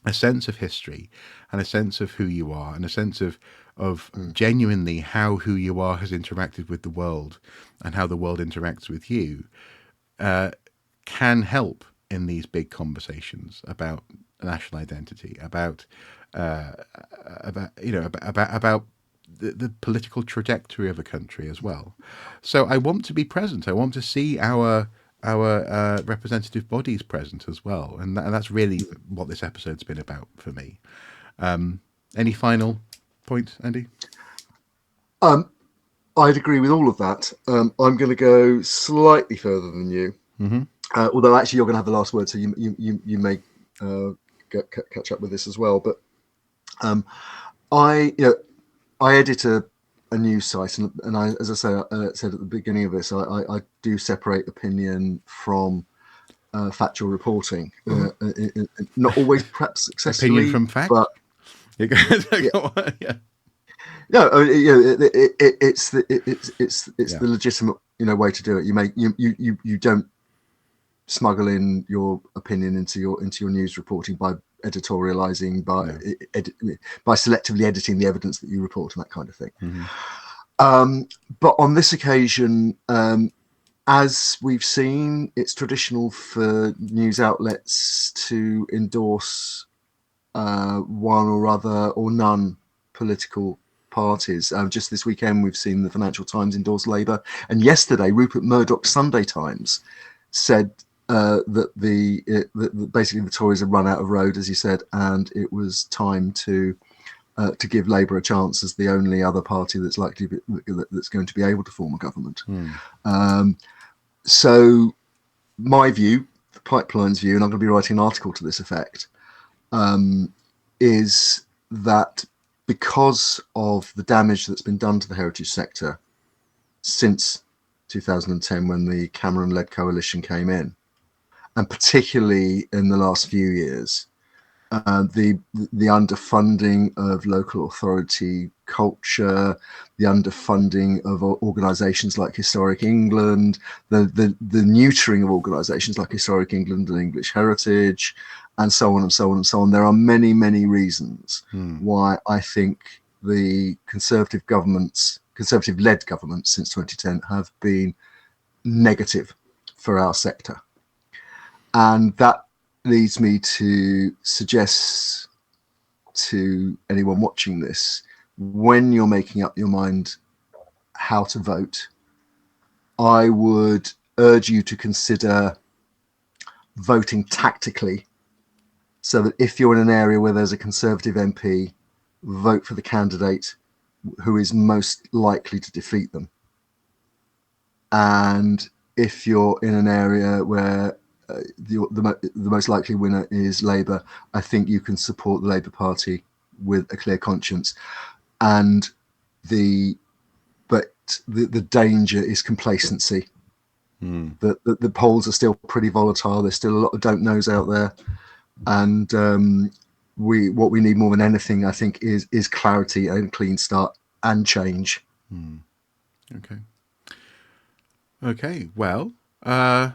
a sense of history and a sense of who you are and a sense of genuinely how who you are has interacted with the world and how the world interacts with you can help in these big conversations about national identity, about the political trajectory of a country as well. So I want to be present. I want to see our representative bodies present as well, and that's really what this episode's been about for me. Any final points, Andy? I'd agree with all of that. I'm going to go slightly further than you. Mm-hmm. Although actually you're going to have the last word, so you may catch up with this as well. But I edit a news site, and I, as I said at the beginning of this, I do separate opinion from factual reporting. Not always, perhaps successfully. Opinion from fact. But yeah. No, it's the legitimate way to do it. You don't smuggle in your opinion into your news reporting by editorializing, by selectively editing the evidence that you report and that kind of thing. Mm-hmm. But on this occasion, as we've seen, it's traditional for news outlets to endorse one or other or none political parties. Just this weekend, we've seen the Financial Times endorse Labour, and yesterday, Rupert Murdoch's Sunday Times said that basically the Tories had run out of road, as he said, and it was time to give Labour a chance as the only other party that's that's going to be able to form a government. So my view, the Pipeline's view, and I'm going to be writing an article to this effect, is that because of the damage that's been done to the heritage sector since 2010, when the Cameron-led coalition came in, and particularly in the last few years, the underfunding of local authority culture, the underfunding of organisations like Historic England, the neutering of organisations like Historic England and English Heritage, and so on and so on and so on. There are many, many reasons why I think the Conservative-led governments since 2010 have been negative for our sector. And that leads me to suggest to anyone watching this, when you're making up your mind how to vote, I would urge you to consider voting tactically, so that if you're in an area where there's a Conservative MP, vote for the candidate who is most likely to defeat them. And if you're in an area where the most likely winner is Labour, I think you can support the Labour Party with a clear conscience. And the danger is complacency. The polls are still pretty volatile. There's still a lot of don't knows out there, and what we need more than anything, I think, is clarity and clean start and change. Okay. Well, I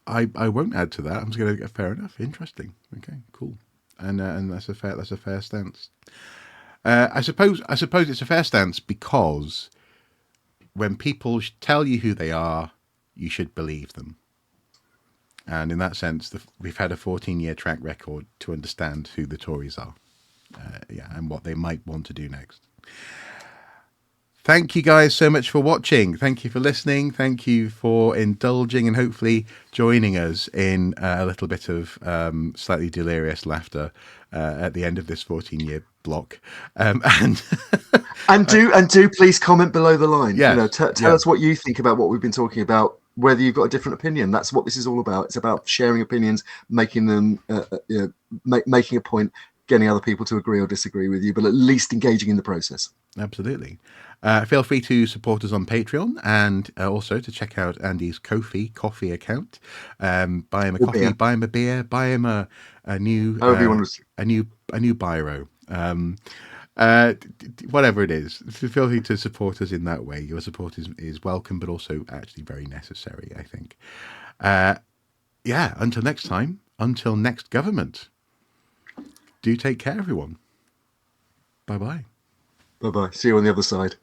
won't add to that. I'm just going to go. Fair enough. Interesting. Okay. Cool. And that's a fair stance. I suppose it's a fair stance because when people tell you who they are, you should believe them. And in that sense, we've had a 14-year track record to understand who the Tories are, and what they might want to do next. Thank you guys so much for watching. Thank you for listening. Thank you for indulging and hopefully joining us in a little bit of slightly delirious laughter at the end of this 14-year block. And do please comment below the line. Yes, Tell us what you think about what we've been talking about. Whether you've got a different opinion, that's what this is all about. It's about sharing opinions, making them, making a point, getting other people to agree or disagree with you, but at least engaging in the process. Absolutely. Feel free to support us on Patreon and also to check out Andy's coffee account. Buy him a coffee, beer. buy him a beer, buy him a new biro. Whatever it is, feel free to support us in that way. Your support is welcome, but also actually very necessary, I think. Until next time, until next government, do take care, everyone. Bye-bye. Bye-bye. See you on the other side.